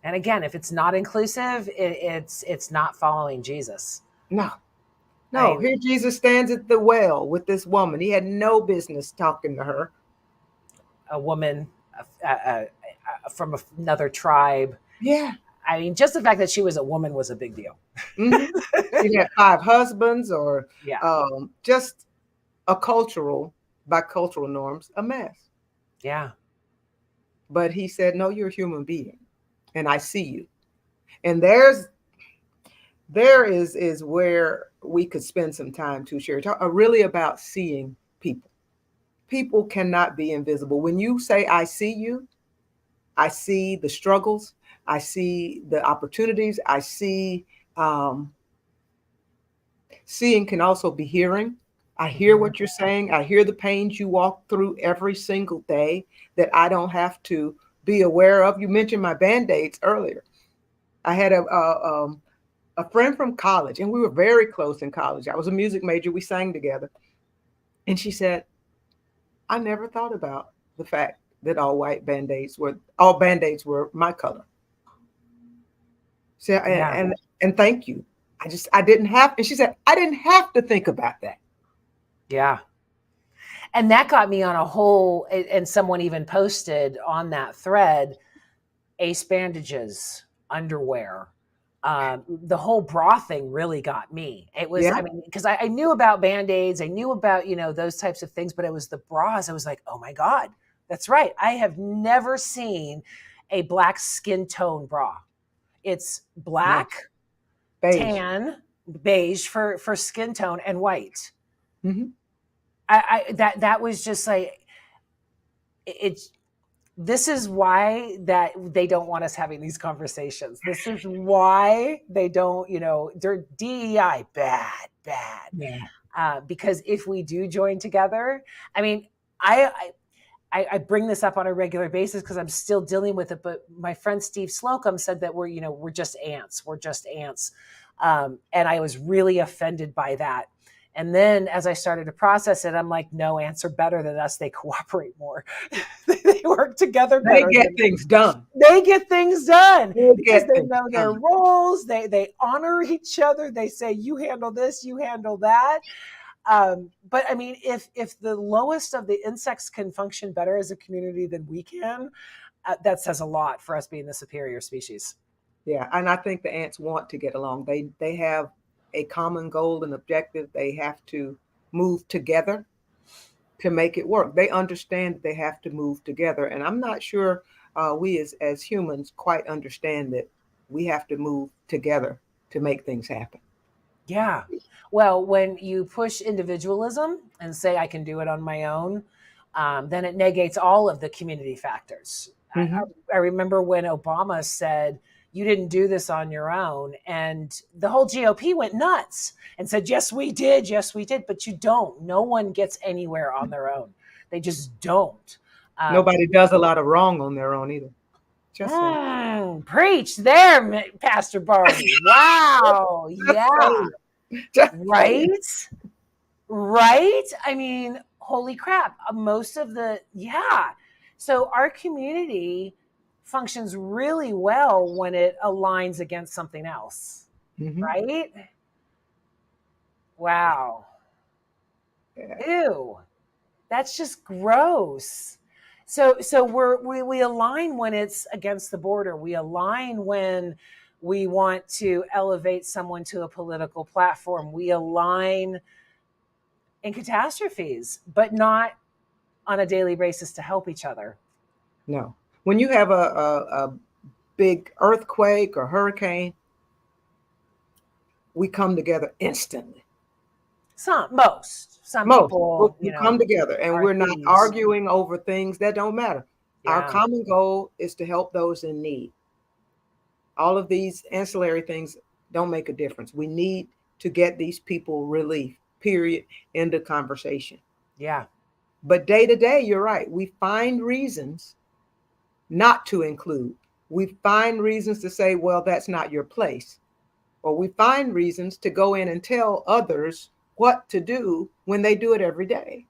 [SPEAKER 1] And again, if it's not inclusive, it's not following Jesus.
[SPEAKER 2] No. Here Jesus stands at the well with this woman. He had no business talking to her.
[SPEAKER 1] A woman from another tribe.
[SPEAKER 2] Yeah.
[SPEAKER 1] I mean, just the fact that she was a woman was a big deal.
[SPEAKER 2] Mm-hmm. She had 5 husbands, or just by cultural norms, a mess.
[SPEAKER 1] Yeah.
[SPEAKER 2] But he said, no, you're a human being and I see you. And there is where we could spend some time to share, really about seeing people. People cannot be invisible. When you say, I see you, I see the struggles, I see the opportunities, I see, seeing can also be hearing. I hear what you're saying. I hear the pains you walk through every single day that I don't have to be aware of. You mentioned my Band-Aids earlier. I had a friend from college, and we were very close in college. I was a music major. We sang together. And she said, I never thought about the fact that all Band-Aids were my color. So, and thank you. I didn't have, and she said, I didn't have to think about that.
[SPEAKER 1] Yeah. And that got me on a whole, and someone even posted on that thread, ace bandages, underwear. The whole bra thing really got me. It was, I mean, because I knew about Band-Aids, I knew about, those types of things, but it was the bras. I was like, oh my God, that's right. I have never seen a black skin tone bra. It's black,
[SPEAKER 2] Yes. Beige.
[SPEAKER 1] tan, beige for skin tone, and white.
[SPEAKER 2] Mm-hmm.
[SPEAKER 1] That was just like it's. This is why that they don't want us having these conversations. This is why they don't, they're DEI bad,
[SPEAKER 2] Yeah.
[SPEAKER 1] because if we do join together, I mean, I bring this up on a regular basis because I'm still dealing with it. But my friend Steve Slocum said that we're just ants. We're just ants. And I was really offended by that. And then as I started to process it, I'm like, no, ants are better than us. They cooperate more. They work together
[SPEAKER 2] They
[SPEAKER 1] better.
[SPEAKER 2] get things done.
[SPEAKER 1] They get things done
[SPEAKER 2] They
[SPEAKER 1] because
[SPEAKER 2] get
[SPEAKER 1] they
[SPEAKER 2] things
[SPEAKER 1] know their
[SPEAKER 2] done.
[SPEAKER 1] roles. They honor each other. They say, you handle this, you handle that. But I mean, if the lowest of the insects can function better as a community than we can, that says a lot for us being the superior species.
[SPEAKER 2] Yeah, and I think the ants want to get along. They have a common goal and objective. They have to move together to make it work. They understand that they have to move together, and I'm not sure we as humans quite understand that we have to move together to make things happen.
[SPEAKER 1] Yeah. Well, when you push individualism and say I can do it on my own, then it negates all of the community factors.
[SPEAKER 2] Mm-hmm.
[SPEAKER 1] I remember when Obama said, you didn't do this on your own. And the whole GOP went nuts and said, yes, we did. Yes, we did. But you don't. No one gets anywhere on their own. They just don't.
[SPEAKER 2] Nobody does a lot of wrong on their own either. Just saying.
[SPEAKER 1] Preach there, Pastor Barbie. Wow.
[SPEAKER 2] Just
[SPEAKER 1] Yeah.
[SPEAKER 2] saying. Just
[SPEAKER 1] Right?
[SPEAKER 2] saying.
[SPEAKER 1] Right? I mean, holy crap. Yeah. So our community functions really well when it aligns against something else.
[SPEAKER 2] Mm-hmm.
[SPEAKER 1] Right? Wow.
[SPEAKER 2] Yeah.
[SPEAKER 1] Ew. That's just gross. So we align when it's against the border. We align when we want to elevate someone to a political platform. We align in catastrophes, but not on a daily basis to help each other.
[SPEAKER 2] No. When you have a big earthquake or hurricane, we come together instantly.
[SPEAKER 1] Some
[SPEAKER 2] Most
[SPEAKER 1] people,
[SPEAKER 2] we come together and we're not
[SPEAKER 1] thieves.
[SPEAKER 2] arguing over things that don't matter. Our
[SPEAKER 1] Yeah.
[SPEAKER 2] common goal is to help those in need. All of these ancillary things don't make a difference. We need to get these people relief, period, end of conversation.
[SPEAKER 1] Yeah.
[SPEAKER 2] But day to day, you're right. We find reasons not to include. We find reasons to say, well, that's not your place. Or we find reasons to go in and tell others what to do when they do it every day.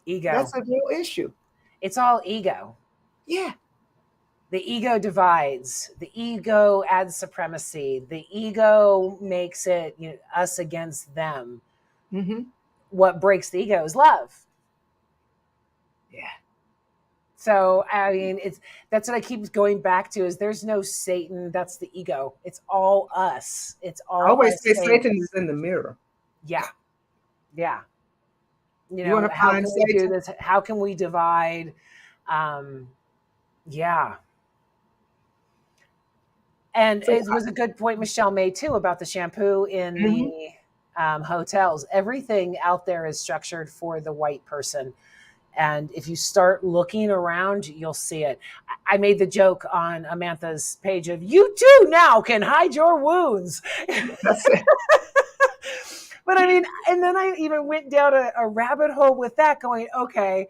[SPEAKER 1] Ego.
[SPEAKER 2] That's a real issue.
[SPEAKER 1] It's all ego.
[SPEAKER 2] Yeah.
[SPEAKER 1] The ego divides. The ego adds supremacy. The ego makes it us against them.
[SPEAKER 2] Mm-hmm.
[SPEAKER 1] What breaks the ego is love.
[SPEAKER 2] Yeah.
[SPEAKER 1] So I mean, that's what I keep going back to: is there's no Satan. That's the ego. It's all us. It's all.
[SPEAKER 2] I always say
[SPEAKER 1] saying,
[SPEAKER 2] Satan is in the mirror.
[SPEAKER 1] Yeah. Yeah.
[SPEAKER 2] You want to
[SPEAKER 1] how
[SPEAKER 2] find
[SPEAKER 1] can we do
[SPEAKER 2] Satan?
[SPEAKER 1] this? How can we divide? Yeah. And
[SPEAKER 2] So
[SPEAKER 1] it was a good point Michelle made too about the shampoo in the hotels. Everything out there is structured for the white person. And if you start looking around, you'll see it. I made the joke on Amantha's page of, you too now can hide your wounds.
[SPEAKER 2] That's it.
[SPEAKER 1] But I mean, and then I even went down a rabbit hole with that going, okay,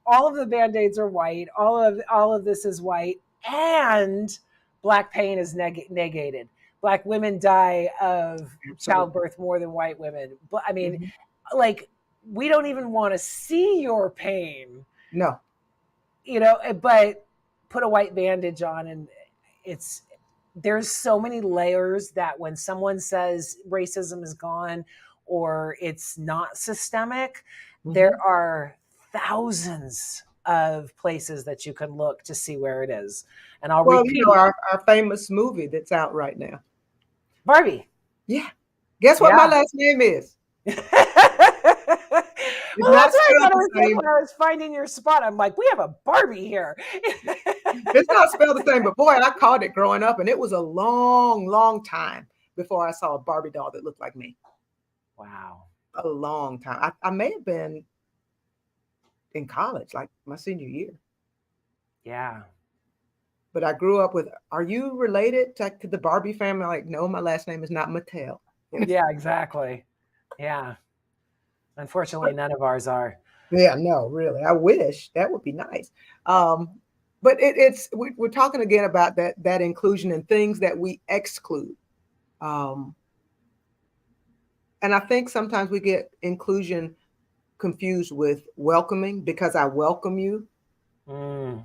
[SPEAKER 1] all of the Band-Aids are white. All of this is white. And Black pain is negated. Black women die of childbirth more than white women. I mean, like, we don't even want to see your pain.
[SPEAKER 2] No.
[SPEAKER 1] But put a white bandage on and there's so many layers that when someone says racism is gone or it's not systemic, there are thousands of places that you can look to see where it is. And I'll repeat.
[SPEAKER 2] Our famous movie that's out right now.
[SPEAKER 1] Barbie.
[SPEAKER 2] Yeah. Guess what my last name is? It's
[SPEAKER 1] Well,
[SPEAKER 2] not
[SPEAKER 1] that's what I
[SPEAKER 2] spelled
[SPEAKER 1] thought it
[SPEAKER 2] the
[SPEAKER 1] was like
[SPEAKER 2] same.
[SPEAKER 1] when I was finding your spot. I'm like, we have a Barbie here.
[SPEAKER 2] It's not spelled the same, but boy, I called it growing up, and it was a long, long time before I saw a Barbie doll that looked like me.
[SPEAKER 1] Wow.
[SPEAKER 2] A long time. I may have been in college, like my senior year.
[SPEAKER 1] Yeah.
[SPEAKER 2] But I grew up with, are you related to the Barbie family? Like, no, my last name is not Mattel.
[SPEAKER 1] Yeah, exactly. Yeah. Unfortunately, none of ours are.
[SPEAKER 2] Yeah, no, really. I wish that would be nice. But we're talking again about that inclusion and things that we exclude. Um, and I think sometimes we get inclusion confused with welcoming. Because I welcome you,
[SPEAKER 1] Mm,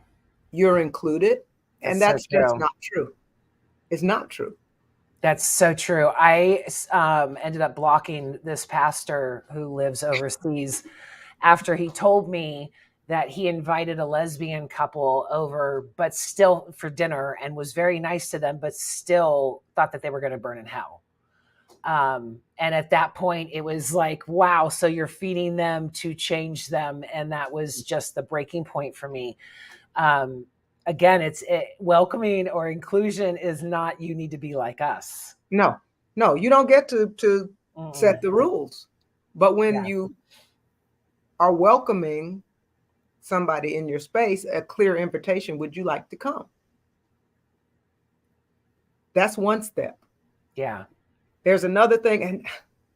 [SPEAKER 2] you're included. And
[SPEAKER 1] that's so
[SPEAKER 2] that's just
[SPEAKER 1] true.
[SPEAKER 2] not true. It's not true.
[SPEAKER 1] That's so true. I ended up blocking this pastor who lives overseas after he told me that he invited a lesbian couple over, but still for dinner, and was very nice to them, but still thought that they were going to burn in hell. And at that point, it was like, wow, so you're feeding them to change them. And that was just the breaking point for me. Um, Again, welcoming or inclusion is not, you need to be like us.
[SPEAKER 2] No, no, you don't get to set
[SPEAKER 1] Mm-mm.
[SPEAKER 2] the rules. But when
[SPEAKER 1] Yeah.
[SPEAKER 2] you are welcoming somebody in your space, a clear invitation, would you like to come? That's one step.
[SPEAKER 1] Yeah.
[SPEAKER 2] There's another thing, and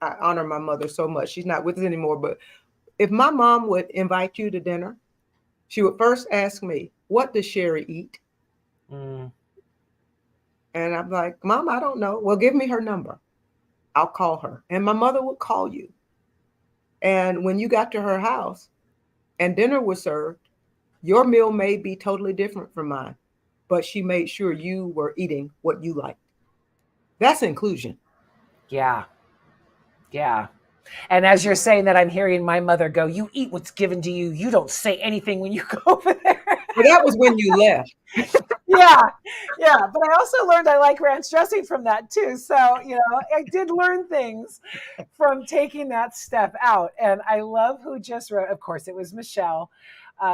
[SPEAKER 2] I honor my mother so much. She's not with us anymore, but if my mom would invite you to dinner, she would first ask me, what does Sheri eat?
[SPEAKER 1] Mm.
[SPEAKER 2] And I'm like, Mom, I don't know. Well, give me her number. I'll call her. And my mother would call you. And when you got to her house and dinner was served, your meal may be totally different from mine, but she made sure you were eating what you liked. That's inclusion.
[SPEAKER 1] Yeah. Yeah. And as you're saying that, I'm hearing my mother go, you eat what's given to you. You don't say anything when you go over there.
[SPEAKER 2] But that was when you left.
[SPEAKER 1] Yeah. Yeah. But I also learned I like ranch dressing from that too. So, I did learn things from taking that step out. And I love who just wrote, of course, it was Michelle.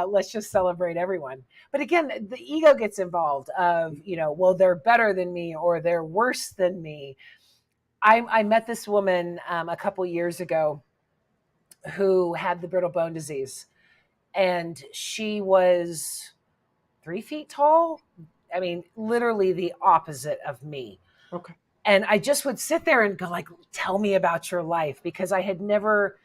[SPEAKER 1] Let's just celebrate everyone. But again, the ego gets involved of, well, they're better than me or they're worse than me. I met this woman a couple years ago who had the brittle bone disease, and she was 3 feet tall. I mean, literally the opposite of me.
[SPEAKER 2] Okay.
[SPEAKER 1] And I just would sit there and go like, tell me about your life, because I had never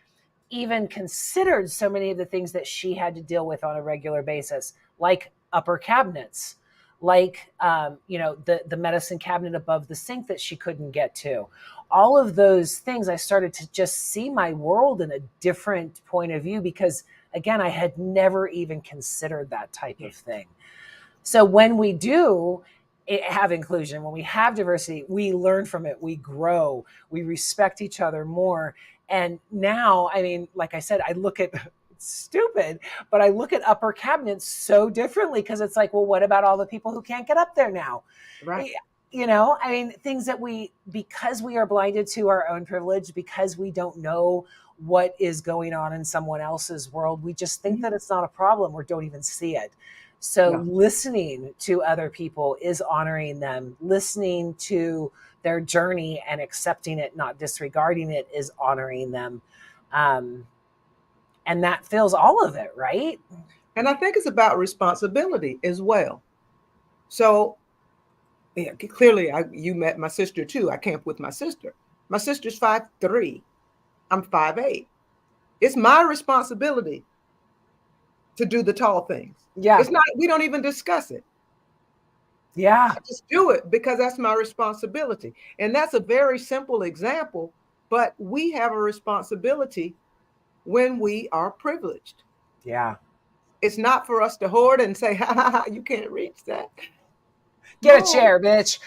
[SPEAKER 1] even considered so many of the things that she had to deal with on a regular basis, like upper cabinets, like the medicine cabinet above the sink that she couldn't get to. All of those things, I started to just see my world in a different point of view, because again, I had never even considered that type of thing. So when we do have inclusion, when we have diversity, we learn from it, we grow, we respect each other more. And now, I mean, like I said, I look at stupid, but I look at upper cabinets so differently, because it's like, well, what about all the people who can't get up there now?
[SPEAKER 2] Right.
[SPEAKER 1] I mean, things that because we are blinded to our own privilege, because we don't know what is going on in someone else's world, we just think that it's not a problem or don't even see it. So
[SPEAKER 2] No.
[SPEAKER 1] listening to other people is honoring them. Listening to their journey and accepting it, not disregarding it, is honoring them. And that fills all of it, right?
[SPEAKER 2] And I think it's about responsibility as well. So yeah, clearly you met my sister too. I camped with my sister. My sister's 5'3". I'm 5'8". It's my responsibility to do the tall things.
[SPEAKER 1] Yeah.
[SPEAKER 2] It's not, we don't even discuss it.
[SPEAKER 1] Yeah.
[SPEAKER 2] I just do it because that's my responsibility. And that's a very simple example, but we have a responsibility when we are privileged.
[SPEAKER 1] Yeah.
[SPEAKER 2] It's not for us to hoard and say, ha ha ha, you can't reach that.
[SPEAKER 1] Get
[SPEAKER 2] No.
[SPEAKER 1] a chair, bitch.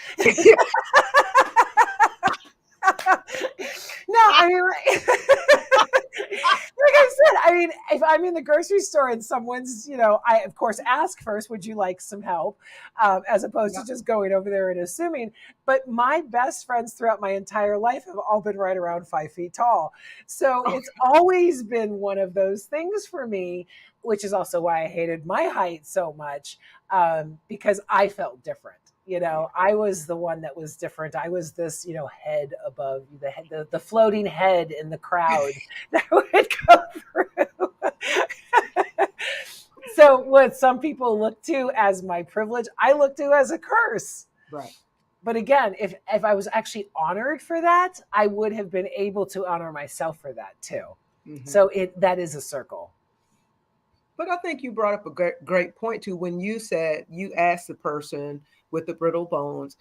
[SPEAKER 1] No, I mean, like I said, I mean, if I'm in the grocery store and someone's, I of course ask first, would you like some help? As opposed to just going over there and assuming. But my best friends throughout my entire life have all been right around 5 feet tall. So it's always been one of those things for me, which is also why I hated my height so much, because I felt different. I was the one that was different. I was this, head above the head, the floating head in the crowd that would go through. So what some people look to as my privilege, I look to as a curse.
[SPEAKER 2] Right.
[SPEAKER 1] But again, if I was actually honored for that, I would have been able to honor myself for that too. Mm-hmm. So that is a circle.
[SPEAKER 2] But I think you brought up a great point too, when you said you asked the person with the brittle bones,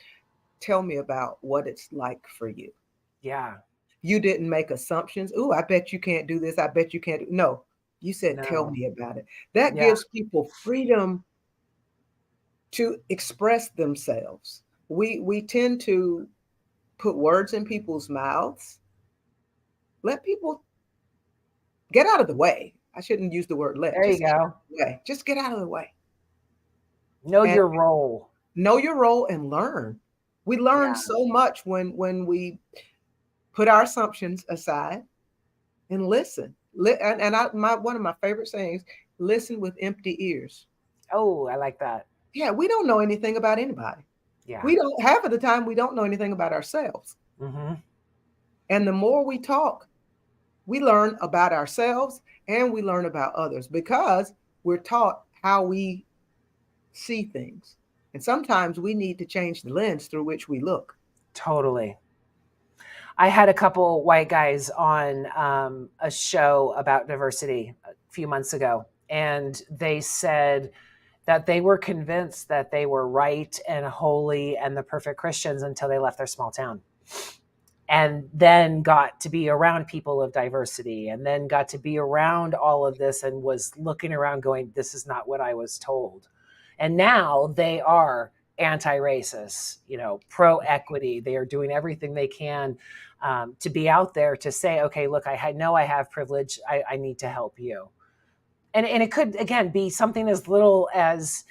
[SPEAKER 2] tell me about what it's like for you.
[SPEAKER 1] Yeah.
[SPEAKER 2] You didn't make assumptions. Oh, I bet you can't do this. I bet you can't. No, you said, tell me about it. That gives people freedom to express themselves. We tend to put words in people's mouths. Let people get out of the way. I shouldn't use the word let.
[SPEAKER 1] There you go.
[SPEAKER 2] Just get out of the way.
[SPEAKER 1] Know your role.
[SPEAKER 2] Know your role and learn. We learn so much when we put our assumptions aside and listen. And one of my favorite sayings, listen with empty ears.
[SPEAKER 1] Oh, I like that.
[SPEAKER 2] Yeah, we don't know anything about anybody. Yeah. We don't, half of the time, we don't know anything about ourselves. Mm-hmm. And the more we talk, we learn about ourselves and we learn about others because we're taught how we see things. And sometimes we need to change the lens through which we look.
[SPEAKER 1] Totally. I had a couple white guys on a show about diversity a few months ago, and they said that they were convinced that they were right and holy and the perfect Christians until they left their small town. And then got to be around people of diversity and then got to be around all of this and was looking around going, this is not what I was told. And now they are anti-racist, pro-equity. They are doing everything they can to be out there to say, okay, look, I know I have privilege. I need to help you. And it could, again, be something as little as,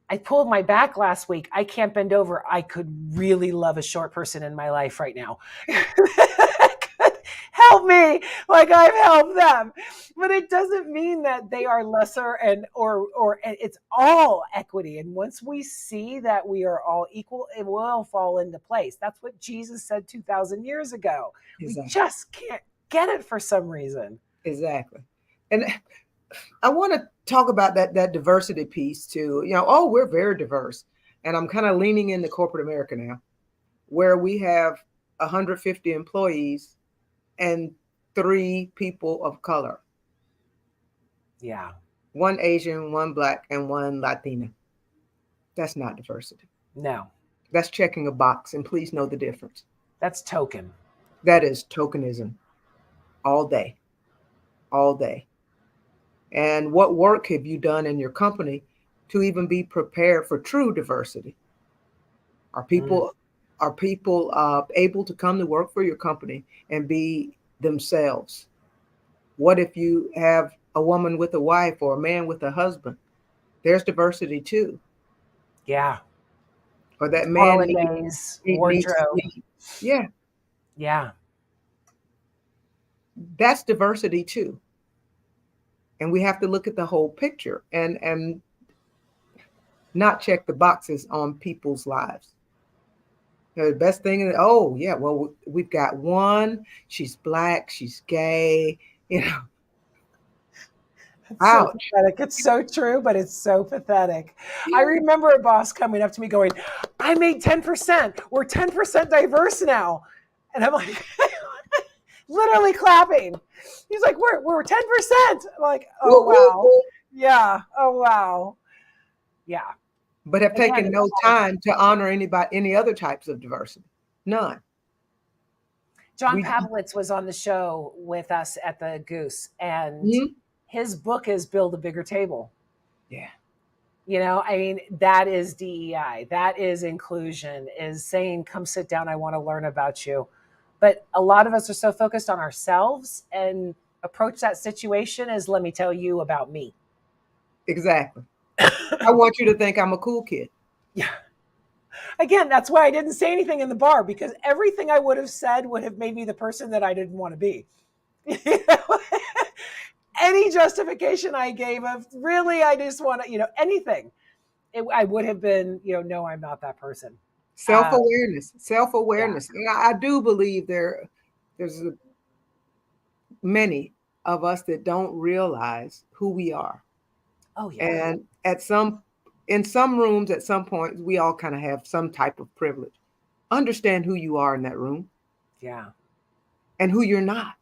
[SPEAKER 1] I pulled my back last week. I can't bend over. I could really love a short person in my life right now. Could help me like I've helped them. But it doesn't mean that they are lesser or it's all equity. And once we see that we are all equal, it will fall into place. That's what Jesus said 2,000 years ago. Exactly. We just can't get it for some reason.
[SPEAKER 2] Exactly. And I want to talk about that diversity piece too. We're very diverse. And I'm kind of leaning into corporate America now, where we have 150 employees and 3 people of color.
[SPEAKER 1] Yeah.
[SPEAKER 2] 1 Asian, 1 Black, and 1 Latina. That's not diversity.
[SPEAKER 1] No.
[SPEAKER 2] That's checking a box, and please know the difference.
[SPEAKER 1] That's token.
[SPEAKER 2] That is tokenism. All day. All day. And what work have you done in your company to even be prepared for true diversity? Are people able to come to work for your company and be themselves? What if you have a woman with a wife or a man with a husband? There's diversity too.
[SPEAKER 1] Yeah.
[SPEAKER 2] Or that man
[SPEAKER 1] holidays, wardrobe.
[SPEAKER 2] Yeah.
[SPEAKER 1] Yeah.
[SPEAKER 2] That's diversity too. And we have to look at the whole picture and not check the boxes on people's lives. The best thing, we've got 1, she's Black, she's gay,
[SPEAKER 1] It's so pathetic. It's so true, but it's so pathetic. Yeah. I remember a boss coming up to me going, I made 10%. We're 10% diverse now. And I'm like, literally clapping. He's like, we're 10%. I'm like, oh, wow. Yeah. Oh, wow. Yeah.
[SPEAKER 2] But have taken no time to honor any other types of diversity. None.
[SPEAKER 1] John Pavlitz was on the show with us at the Goose, and his book is Build a Bigger Table.
[SPEAKER 2] Yeah.
[SPEAKER 1] That is DEI. That is inclusion, is saying, come sit down. I want to learn about you. But a lot of us are so focused on ourselves and approach that situation as, let me tell you about me.
[SPEAKER 2] Exactly. I want you to think I'm a cool kid.
[SPEAKER 1] Yeah. Again, that's why I didn't say anything in the bar, because everything I would have said would have made me the person that I didn't want to be. Any justification I gave of really, I just want to, anything, I would have been, no, I'm not that person.
[SPEAKER 2] Self-awareness.
[SPEAKER 1] Yeah.
[SPEAKER 2] And I do believe there's many of us that don't realize who we are.
[SPEAKER 1] Oh, yeah.
[SPEAKER 2] And in some rooms, at some point, we all kind of have some type of privilege. Understand who you are in that room.
[SPEAKER 1] Yeah.
[SPEAKER 2] And who you're not.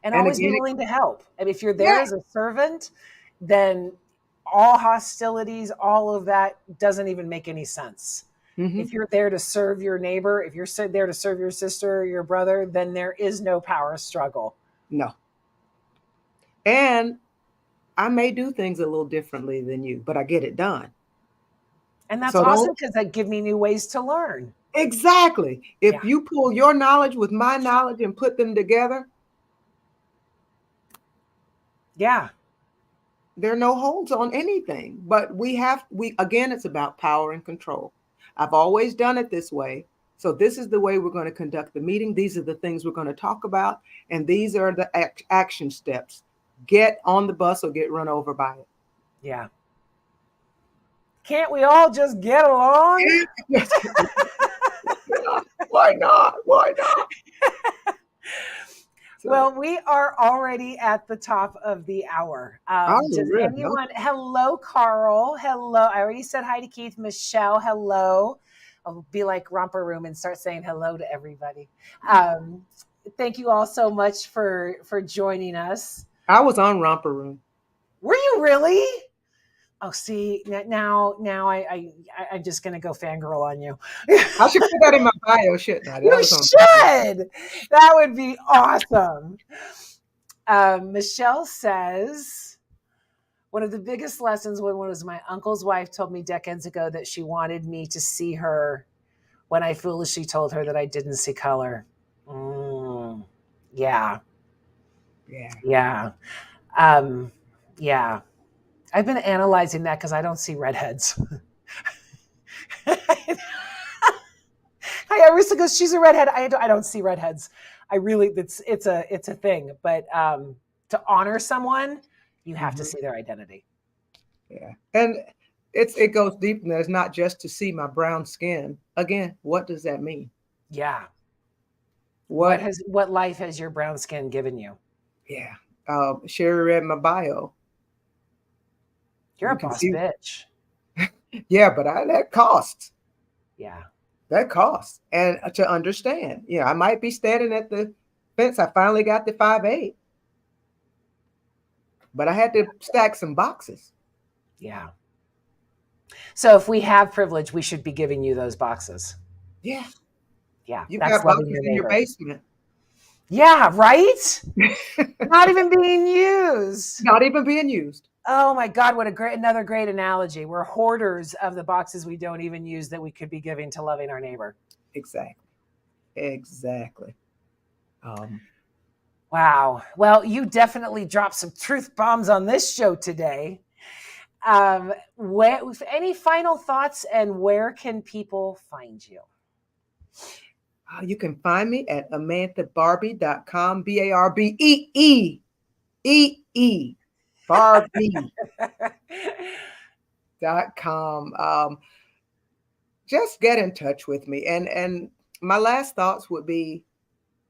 [SPEAKER 1] And
[SPEAKER 2] And
[SPEAKER 1] always be
[SPEAKER 2] again,
[SPEAKER 1] willing to help. And if you're there
[SPEAKER 2] yeah.
[SPEAKER 1] as a servant, then all hostilities, all of that doesn't even make any sense.
[SPEAKER 2] Mm-hmm.
[SPEAKER 1] If you're there to serve your neighbor, if you're there to serve your sister or your brother, then there is no power struggle.
[SPEAKER 2] No. And I may do things a little differently than you, but I get it done.
[SPEAKER 1] And that's
[SPEAKER 2] So
[SPEAKER 1] awesome, because that give me new ways to learn.
[SPEAKER 2] exactly. If you pull your knowledge with my knowledge and put them together,
[SPEAKER 1] yeah,
[SPEAKER 2] there are no holds on anything. But again, it's about power and control. I've always done it this way. So this is the way we're going to conduct the meeting. These are the things we're going to talk about. And these are the action steps. Get on the bus or get run over by it.
[SPEAKER 1] Yeah. Can't we all just get along?
[SPEAKER 2] Why not? Why not?
[SPEAKER 1] Well, we are already at the top of the hour. Does anyone? Hello, Carl. Hello. I already said hi to Keith. Michelle. Hello. I'll be like Romper Room and start saying hello to everybody. Thank you all so much for joining us.
[SPEAKER 2] I was on Romper Room.
[SPEAKER 1] Were you really? Oh, see, now I'm just gonna go fangirl on you.
[SPEAKER 2] I should put that in my bio, shouldn't I?
[SPEAKER 1] You should. That would be awesome. Michelle says, one of the biggest lessons was my uncle's wife told me decades ago that she wanted me to see her when I foolishly told her that I didn't see color. Yeah. Yeah. Yeah. I've been analyzing that because I don't see redheads. Arisa goes, she's a redhead. I don't see redheads. I really, it's a thing. But to honor someone, you have to see their identity.
[SPEAKER 2] Yeah, and it goes deep. And it's not just to see my brown skin. Again, what does that mean?
[SPEAKER 1] Yeah. What life has your brown skin given you?
[SPEAKER 2] Yeah. Sheri read my bio.
[SPEAKER 1] You're a boss bitch.
[SPEAKER 2] Yeah, but that costs.
[SPEAKER 1] Yeah.
[SPEAKER 2] That costs. And to understand, I might be standing at the fence. I finally got the 5'8", but I had to stack some boxes.
[SPEAKER 1] Yeah. So if we have privilege, we should be giving you those boxes.
[SPEAKER 2] Yeah.
[SPEAKER 1] Yeah.
[SPEAKER 2] You've got boxes in your basement.
[SPEAKER 1] Yeah, right? Not even being used.
[SPEAKER 2] Not even being used.
[SPEAKER 1] Oh my God, what another great analogy. We're hoarders of the boxes we don't even use that we could be giving to loving our neighbor.
[SPEAKER 2] Exactly.
[SPEAKER 1] Wow. Well, you definitely dropped some truth bombs on this show today. Any final thoughts, and where can people find you?
[SPEAKER 2] You can find me at amanthabarbie.com, BARBEE. Barbie.com. Just get in touch with me. And my last thoughts would be,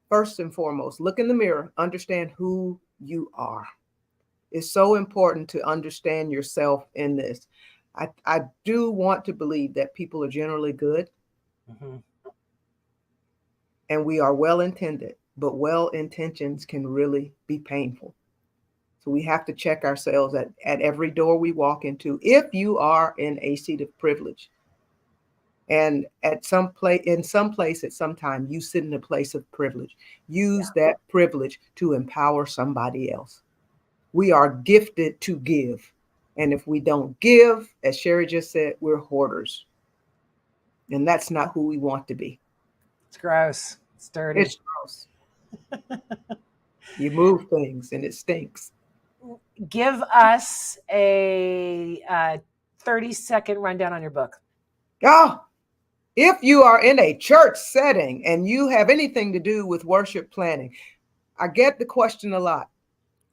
[SPEAKER 2] first and foremost, look in the mirror, understand who you are. It's so important to understand yourself in this. I do want to believe that people are generally good. Mm-hmm. And we are well-intended, but well-intentions can really be painful. So we have to check ourselves at every door we walk into. If you are in a seat of privilege, and in some place at some time, you sit in a place of privilege, use that privilege to empower somebody else. We are gifted to give. And if we don't give, as Sheri just said, we're hoarders. And that's not who we want to be.
[SPEAKER 1] It's gross. It's dirty.
[SPEAKER 2] It's gross. You move things and it stinks.
[SPEAKER 1] Give us a 30-second rundown on your book.
[SPEAKER 2] Oh, if you are in a church setting and you have anything to do with worship planning, I get the question a lot.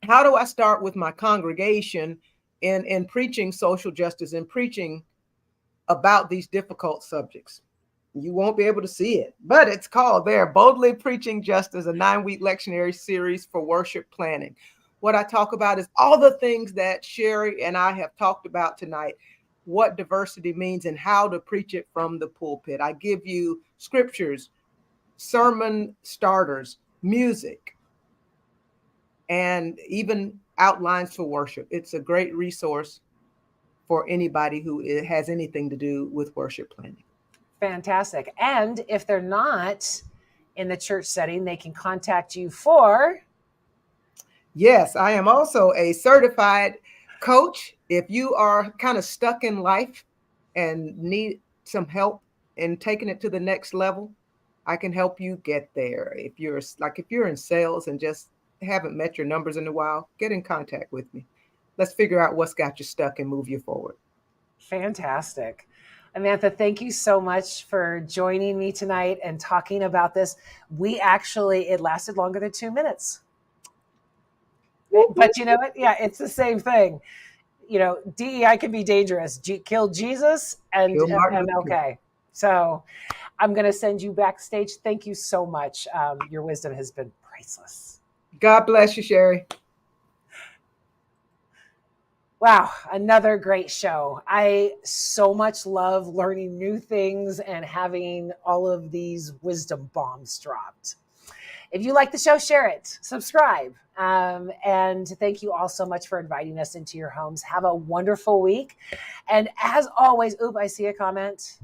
[SPEAKER 2] How do I start with my congregation in preaching social justice and preaching about these difficult subjects? You won't be able to see it, but it's called there, Boldly Preaching Justice, a 9-week lectionary series for worship planning. What I talk about is all the things that Sheri and I have talked about tonight, what diversity means and how to preach it from the pulpit. I give you scriptures, sermon starters, music, and even outlines for worship. It's a great resource for anybody who has anything to do with worship planning.
[SPEAKER 1] Fantastic. And if they're not in the church setting, they can contact you for.
[SPEAKER 2] Yes, I am also a certified coach. If you are kind of stuck in life and need some help in taking it to the next level, I can help you get there. If you're in sales and just haven't met your numbers in a while, get in contact with me. Let's figure out what's got you stuck and move you forward.
[SPEAKER 1] Fantastic. Amantha, thank you so much for joining me tonight and talking about this. It lasted longer than 2 minutes. But you know what? Yeah, it's the same thing. DEI can be dangerous. Kill Jesus and
[SPEAKER 2] Kill Martin Luther King.
[SPEAKER 1] MLK. So I'm going to send you backstage. Thank you so much. Your wisdom has been priceless.
[SPEAKER 2] God bless you, Sheri.
[SPEAKER 1] Wow, another great show. I so much love learning new things and having all of these wisdom bombs dropped. If you like the show, share it, subscribe. And thank you all so much for inviting us into your homes. Have a wonderful week. And as always, I see a comment.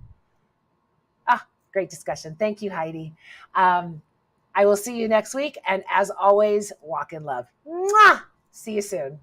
[SPEAKER 1] Great discussion. Thank you, Heidi. I will see you next week. And as always, walk in love. Mwah! See you soon.